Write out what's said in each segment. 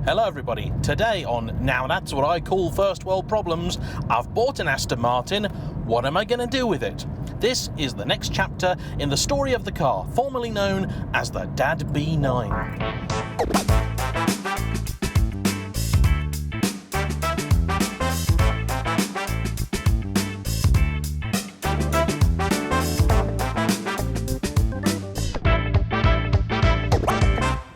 Hello everybody, today on Now That's What I Call First World Problems, I've bought an Aston Martin, what am I going to do with it? This is the next chapter in the story of the car, formerly known as the DB9.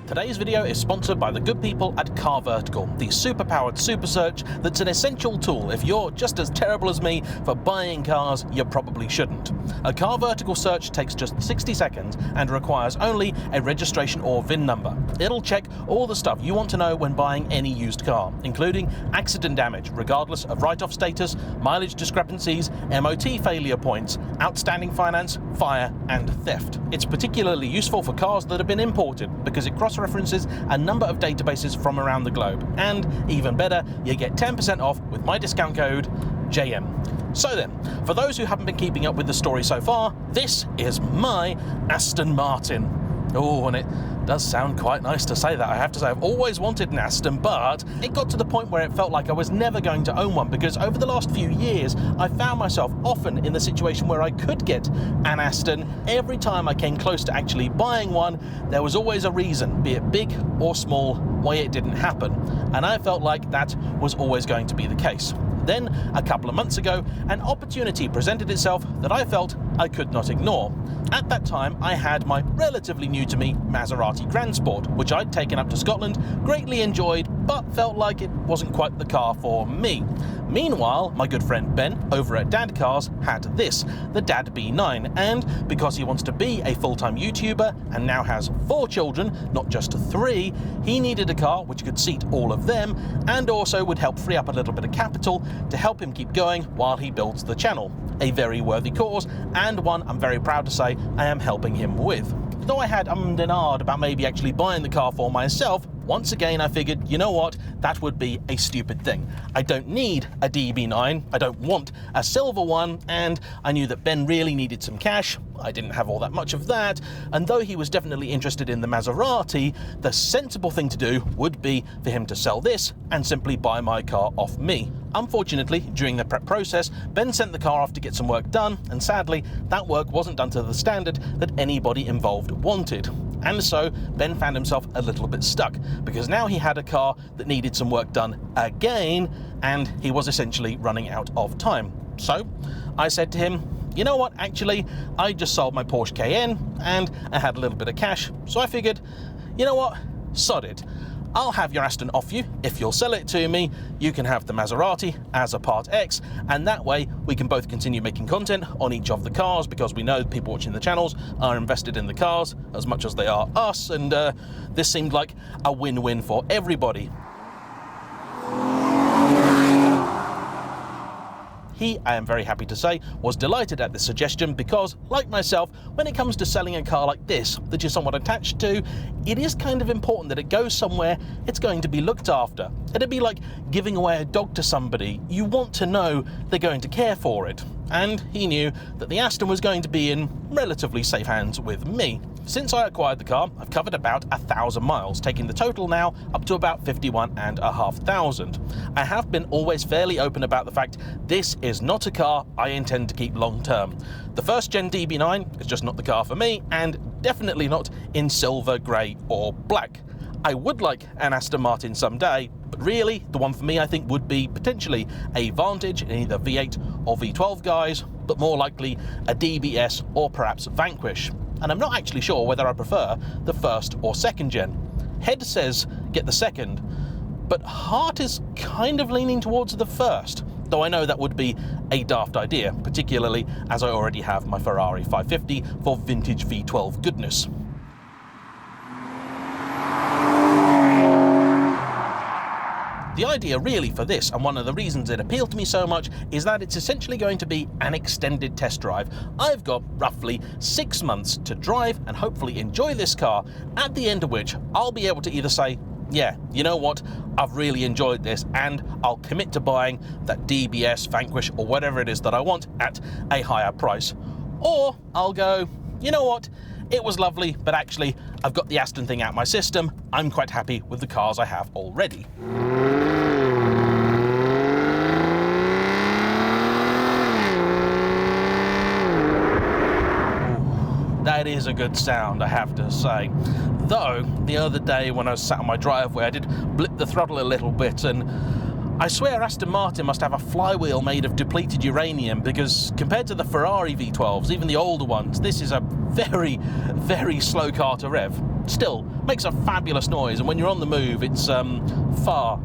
Today's video is sponsored by the good people at CarVertical, the super-powered super search that's an essential tool if you're just as terrible as me for buying cars you probably shouldn't. A CarVertical search takes just 60 seconds and requires only a registration or VIN number. It'll check all the stuff you want to know when buying any used car, including accident damage, regardless of write-off status, mileage discrepancies, MOT failure points, outstanding finance, fire, and theft. It's particularly useful for cars that have been imported because it cross-references a number of databases from around the globe. And even better, you get 10% off with my discount code JAYEMM. So then, for those who haven't been keeping up with the story so far, this is my Aston Martin. Oh, and it does sound quite nice to say that. I have to say, I've always wanted an Aston, but it got to the point where it felt like I was never going to own one, because over the last few years, I found myself often in the situation where I could get an Aston. Every time I came close to actually buying one, there was always a reason, be it big or small, why it didn't happen. And I felt like that was always going to be the case. Then, a couple of months ago, an opportunity presented itself that I felt I could not ignore. At that time, I had my relatively new to me Maserati Grand Sport, which I'd taken up to Scotland, greatly enjoyed, but felt like it wasn't quite the car for me. Meanwhile, my good friend Ben, over at Dad Cars, had this, the DB9, and because he wants to be a full-time YouTuber and now has 4 children, not just 3, he needed a car which could seat all of them and also would help free up a little bit of capital to help him keep going while he builds the channel. A very worthy cause, and one I'm very proud to say I am helping him with. Though I had and ahed about maybe actually buying the car for myself, once again I figured, you know what, that would be a stupid thing. I don't need a DB9, I don't want a silver one, and I knew that Ben really needed some cash. I didn't have all that much of that, and though he was definitely interested in the Maserati, the sensible thing to do would be for him to sell this and simply buy my car off me. Unfortunately, during the prep process, Ben sent the car off to get some work done, and sadly, that work wasn't done to the standard that anybody involved wanted. And so, Ben found himself a little bit stuck, because now he had a car that needed some work done again, and he was essentially running out of time. So, I said to him, you know what, actually, I just sold my Porsche Cayenne, and I had a little bit of cash, so I figured, you know what, sod it. I'll have your Aston off you. If you'll sell it to me, you can have the Maserati as a Part X, and that way we can both continue making content on each of the cars, because we know people watching the channels are invested in the cars as much as they are us, and this seemed like a win-win for everybody. He, I am very happy to say, was delighted at this suggestion because, like myself, when it comes to selling a car like this that you're somewhat attached to, it is kind of important that it goes somewhere it's going to be looked after. It'd be like giving away a dog to somebody. You want to know they're going to care for it. And he knew that the Aston was going to be in relatively safe hands with me. Since I acquired the car, I've covered about 1,000 miles, taking the total now up to about 51,500. I have been always fairly open about the fact this is not a car I intend to keep long term. The first gen DB9 is just not the car for me, and definitely not in silver, grey or black. I would like an Aston Martin someday, but really the one for me I think would be potentially a Vantage in either V8 or V12 guys, but more likely a DBS or perhaps Vanquish. And I'm not actually sure whether I prefer the first or second gen. Head says get the second, but heart is kind of leaning towards the first, though I know that would be a daft idea, particularly as I already have my Ferrari 550 for vintage V12 goodness. The idea really for this, and one of the reasons it appealed to me so much, is that it's essentially going to be an extended test drive. I've got roughly 6 months to drive and hopefully enjoy this car, at the end of which I'll be able to either say, yeah, you know what, I've really enjoyed this, and I'll commit to buying that DBS, Vanquish, or whatever it is that I want at a higher price. Or I'll go, you know what, it was lovely, but actually I've got the Aston thing out of my system. I'm quite happy with the cars I have already. That is a good sound, I have to say. Though, the other day when I was sat on my driveway, I did blip the throttle a little bit, and I swear Aston Martin must have a flywheel made of depleted uranium, because compared to the Ferrari V12s, even the older ones, this is a very, very slow car to rev. Still, makes a fabulous noise, and when you're on the move, it's far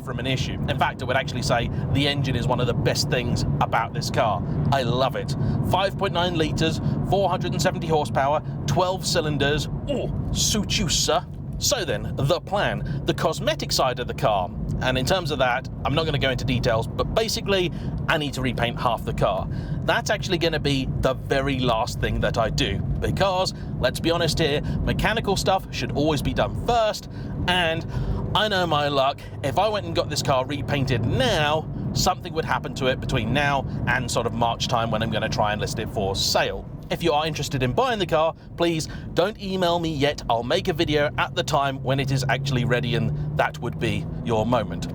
from an issue. In fact, I would actually say the engine is one of the best things about this car. I love it. 5.9 litres, 470 horsepower, 12 cylinders. Oh, suit you, sir. So then, the plan, the cosmetic side of the car. And in terms of that, I'm not going to go into details, but basically, I need to repaint half the car. That's actually going to be the very last thing that I do, because, let's be honest here, mechanical stuff should always be done first, and I know my luck, if I went and got this car repainted now, something would happen to it between now and sort of March time when I'm going to try and list it for sale. If you are interested in buying the car, please don't email me yet. I'll make a video at the time when it is actually ready, and that would be your moment.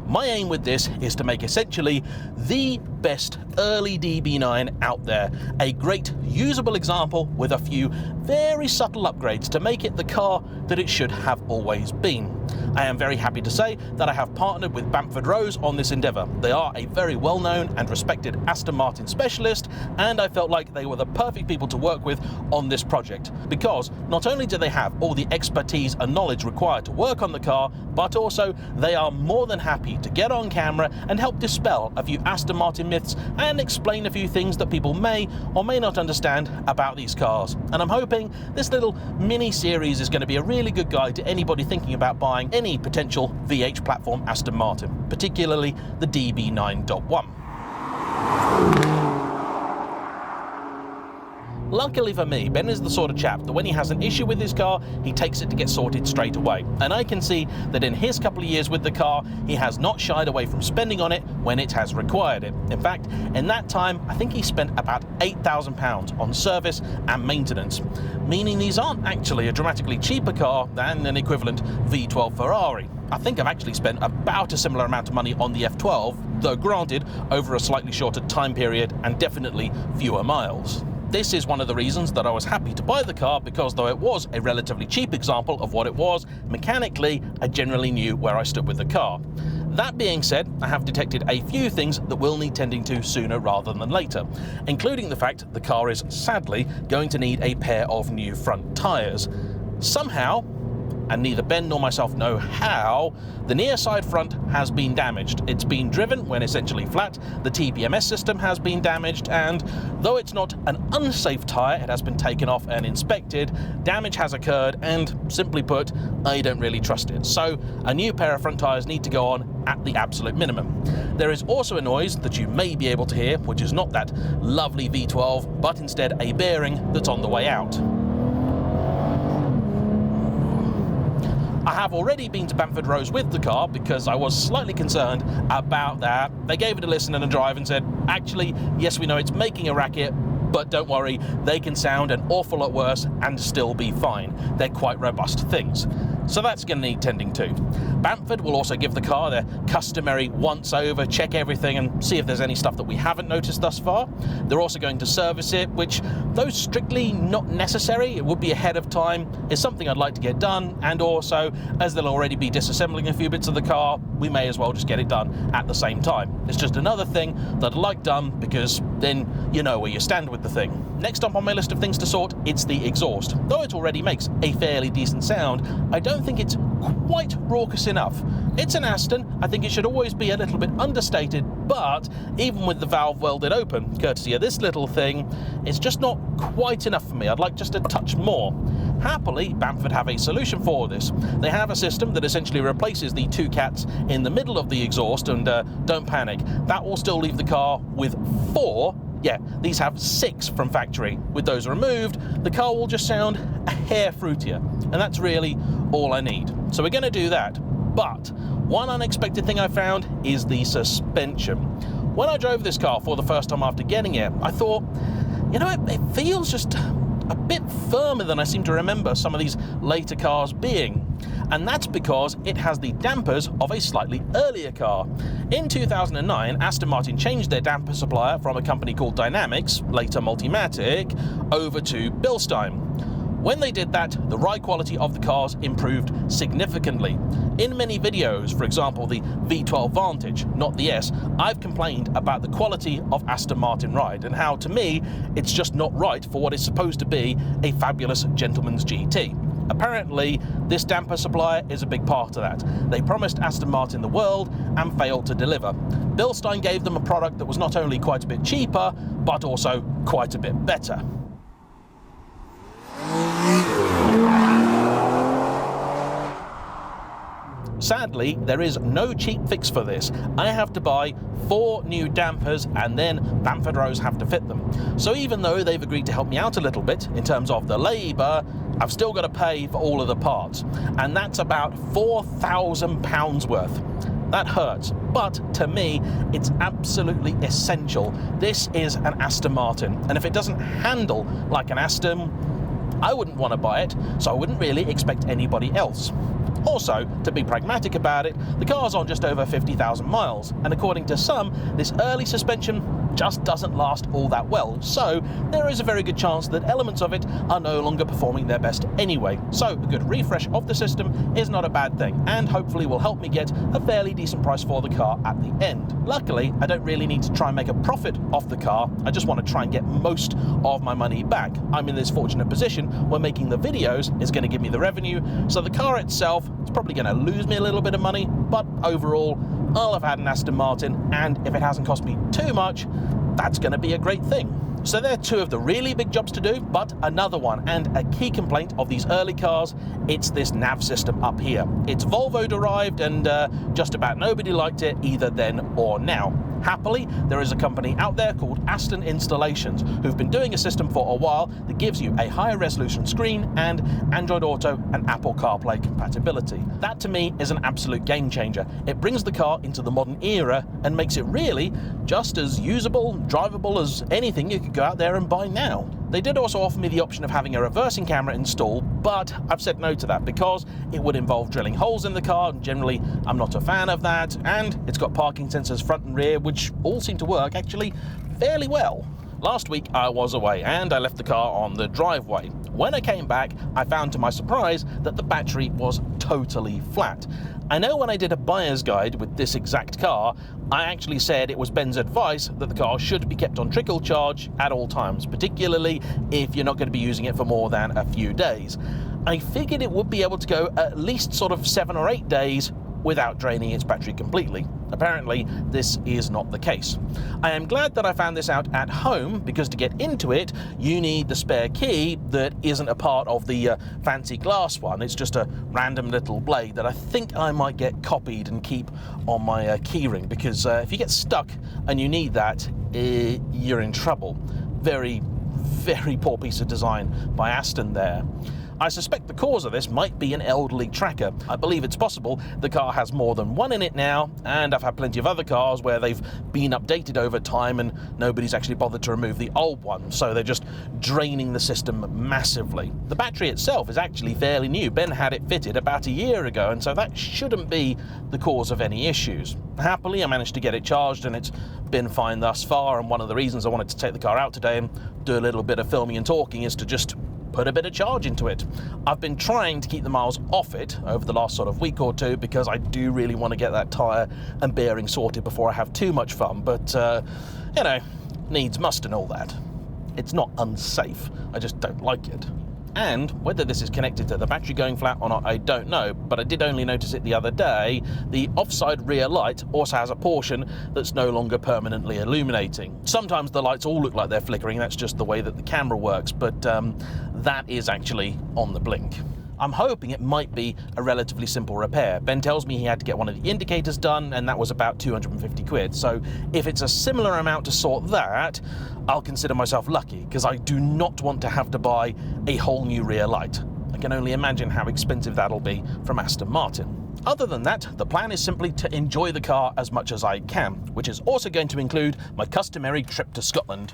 My aim with this is to make essentially the best early DB9 out there. A great usable example with a few very subtle upgrades to make it the car that it should have always been. I am very happy to say that I have partnered with Bamford Rose on this endeavour. They are a very well-known and respected Aston Martin specialist, and I felt like they were the perfect people to work with on this project, because not only do they have all the expertise and knowledge required to work on the car, but also they are more than happy to get on camera and help dispel a few Aston Martin myths and explain a few things that people may or may not understand about these cars. And I'm hoping this little mini series is going to be a really good guide to anybody thinking about buying any potential VH platform Aston Martin, particularly the DB9.1. Luckily for me, Ben is the sort of chap that when he has an issue with his car, he takes it to get sorted straight away. And I can see that in his couple of years with the car, he has not shied away from spending on it when it has required it. In fact, in that time, I think he spent about £8,000 on service and maintenance, meaning these aren't actually a dramatically cheaper car than an equivalent V12 Ferrari. I think I've actually spent about a similar amount of money on the F12, though granted, over a slightly shorter time period and definitely fewer miles. This is one of the reasons that I was happy to buy the car, because though it was a relatively cheap example of what it was, mechanically, I generally knew where I stood with the car. That being said, I have detected a few things that will need tending to sooner rather than later, including the fact the car is sadly going to need a pair of new front tyres. Somehow, and neither Ben nor myself know how, the near side front has been damaged. It's been driven when essentially flat, the TPMS system has been damaged, and though it's not an unsafe tyre, it has been taken off and inspected, damage has occurred, and simply put, I don't really trust it. So a new pair of front tyres need to go on at the absolute minimum. There is also a noise that you may be able to hear, which is not that lovely V12, but instead a bearing that's on the way out. I have already been to Bamford Rose with the car because I was slightly concerned about that. They gave it a listen and a drive and said, actually, yes, we know it's making a racket, but don't worry, they can sound an awful lot worse and still be fine. They're quite robust things. So that's going to need tending to. Bamford will also give the car their customary once over, check everything and see if there's any stuff that we haven't noticed thus far. They're also going to service it, which, though strictly not necessary, it would be ahead of time, is something I'd like to get done, and also, as they'll already be disassembling a few bits of the car, we may as well just get it done at the same time. It's just another thing that I'd like done, because then you know where you stand with the thing. Next up on my list of things to sort, it's the exhaust. Though it already makes a fairly decent sound, I don't think it's quite raucous enough. It's an Aston, I think it should always be a little bit understated, but even with the valve welded open, courtesy of this little thing, it's just not quite enough for me. I'd like just a touch more. Happily, Bamford have a solution for this. They have a system that essentially replaces the two cats in the middle of the exhaust, and don't panic, that will still leave the car with 4. Yeah, these have 6 from factory. With those removed, the car will just sound a hair fruitier, and that's really all I need. So we're going to do that. But one unexpected thing I found is the suspension. When I drove this car for the first time after getting it, I thought, you know, it feels just a bit firmer than I seem to remember some of these later cars being. And that's because it has the dampers of a slightly earlier car. In 2009, Aston Martin changed their damper supplier from a company called Dynamics, later Multimatic, over to Bilstein. When they did that, the ride quality of the cars improved significantly. In many videos, for example the V12 Vantage, not the S, I've complained about the quality of Aston Martin ride and how, to me, it's just not right for what is supposed to be a fabulous gentleman's GT. Apparently, this damper supplier is a big part of that. They promised Aston Martin the world and failed to deliver. Bilstein gave them a product that was not only quite a bit cheaper, but also quite a bit better. Sadly, there is no cheap fix for this. I have to buy 4 new dampers and then Bamford Rose have to fit them. So even though they've agreed to help me out a little bit in terms of the labour, I've still got to pay for all of the parts. And that's about £4,000 worth. That hurts, but to me, it's absolutely essential. This is an Aston Martin, and if it doesn't handle like an Aston, I wouldn't want to buy it, so I wouldn't really expect anybody else. Also, to be pragmatic about it, the car's on just over 50,000 miles, and according to some, this early suspension just doesn't last all that well, so there is a very good chance that elements of it are no longer performing their best anyway. So a good refresh of the system is not a bad thing, and hopefully will help me get a fairly decent price for the car at the end. Luckily, I don't really need to try and make a profit off the car, I just want to try and get most of my money back. I'm in this fortunate position where making the videos is going to give me the revenue, so the car itself is probably going to lose me a little bit of money, but overall, I'll have had an Aston Martin, and if it hasn't cost me too much, that's going to be a great thing. So they're 2 of the really big jobs to do, but another one, and a key complaint of these early cars, it's this nav system up here. It's Volvo derived, and just about nobody liked it either then or now. Happily, there is a company out there called Aston Installations who've been doing a system for a while that gives you a higher resolution screen and Android Auto and Apple CarPlay compatibility. That to me is an absolute game changer. It brings the car into the modern era and makes it really just as usable, drivable as anything you could go out there and buy now. They did also offer me the option of having a reversing camera installed, but I've said no to that because it would involve drilling holes in the car, and generally I'm not a fan of that, and it's got parking sensors front and rear, which all seem to work actually fairly well. Last week I was away and I left the car on the driveway. When I came back, I found to my surprise that the battery was totally flat. I know when I did a buyer's guide with this exact car, I actually said it was Ben's advice that the car should be kept on trickle charge at all times, particularly if you're not going to be using it for more than a few days. I figured it would be able to go at least sort of 7 or 8 days without draining its battery completely. Apparently, this is not the case. I am glad that I found this out at home, because to get into it, you need the spare key that isn't a part of the fancy glass one. It's just a random little blade that I think I might get copied and keep on my keyring, because if you get stuck and you need that, you're in trouble. Very, very poor piece of design by Aston there. I suspect the cause of this might be an elderly tracker. I believe it's possible the car has more than one in it now, and I've had plenty of other cars where they've been updated over time and nobody's actually bothered to remove the old one, so they're just draining the system massively. The battery itself is actually fairly new. Ben had it fitted about a year ago, and so that shouldn't be the cause of any issues. Happily, I managed to get it charged and it's been fine thus far, and one of the reasons I wanted to take the car out today and do a little bit of filming and talking is to just put a bit of charge into it. I've been trying to keep the miles off it over the last sort of week or two because I do really want to get that tyre and bearing sorted before I have too much fun, but you know, needs must and all that. It's not unsafe, I just don't like it. And whether this is connected to the battery going flat or not, I don't know, but I did only notice it the other day. The offside rear light also has a portion that's no longer permanently illuminating. Sometimes the lights all look like they're flickering, that's just the way that the camera works, but that is actually on the blink. I'm hoping it might be a relatively simple repair. Ben tells me he had to get one of the indicators done, and that was about 250 quid. So if it's a similar amount to sort that, I'll consider myself lucky, because I do not want to have to buy a whole new rear light. I can only imagine how expensive that'll be from Aston Martin. Other than that, the plan is simply to enjoy the car as much as I can, which is also going to include my customary trip to Scotland.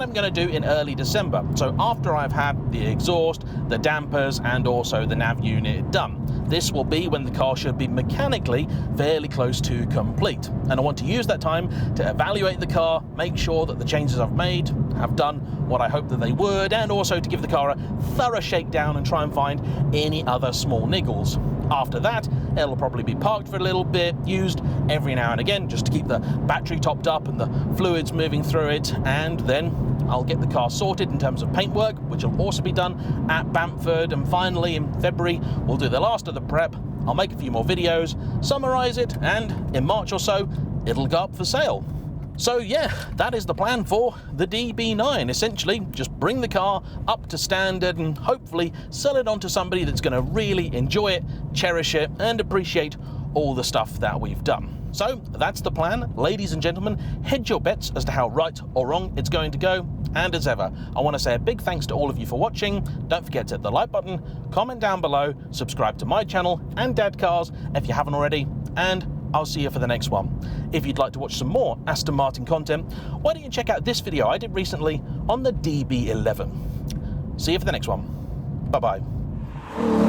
I'm going to do in early December. So after I've had the exhaust, the dampers, and also the nav unit done. This will be when the car should be mechanically fairly close to complete. And I want to use that time to evaluate the car, make sure that the changes I've made have done what I hoped that they would, and also to give the car a thorough shakedown and try and find any other small niggles. After that, it'll probably be parked for a little bit, used every now and again just to keep the battery topped up and the fluids moving through it, and then I'll get the car sorted in terms of paintwork, which will also be done at Bamford, and finally in February we'll do the last of the prep. I'll make a few more videos, summarise it, and in March or so it'll go up for sale. So yeah, that is the plan for the DB9. Essentially, just bring the car up to standard and hopefully sell it on to somebody that's going to really enjoy it, cherish it, and appreciate all the stuff that we've done. So that's the plan. Ladies and gentlemen, hedge your bets as to how right or wrong it's going to go. And as ever, I want to say a big thanks to all of you for watching. Don't forget to hit the like button, comment down below, subscribe to my channel and Dad Cars if you haven't already, and I'll see you for the next one. If you'd like to watch some more Aston Martin content, why don't you check out this video I did recently on the DB11. See you for the next one. Bye-bye.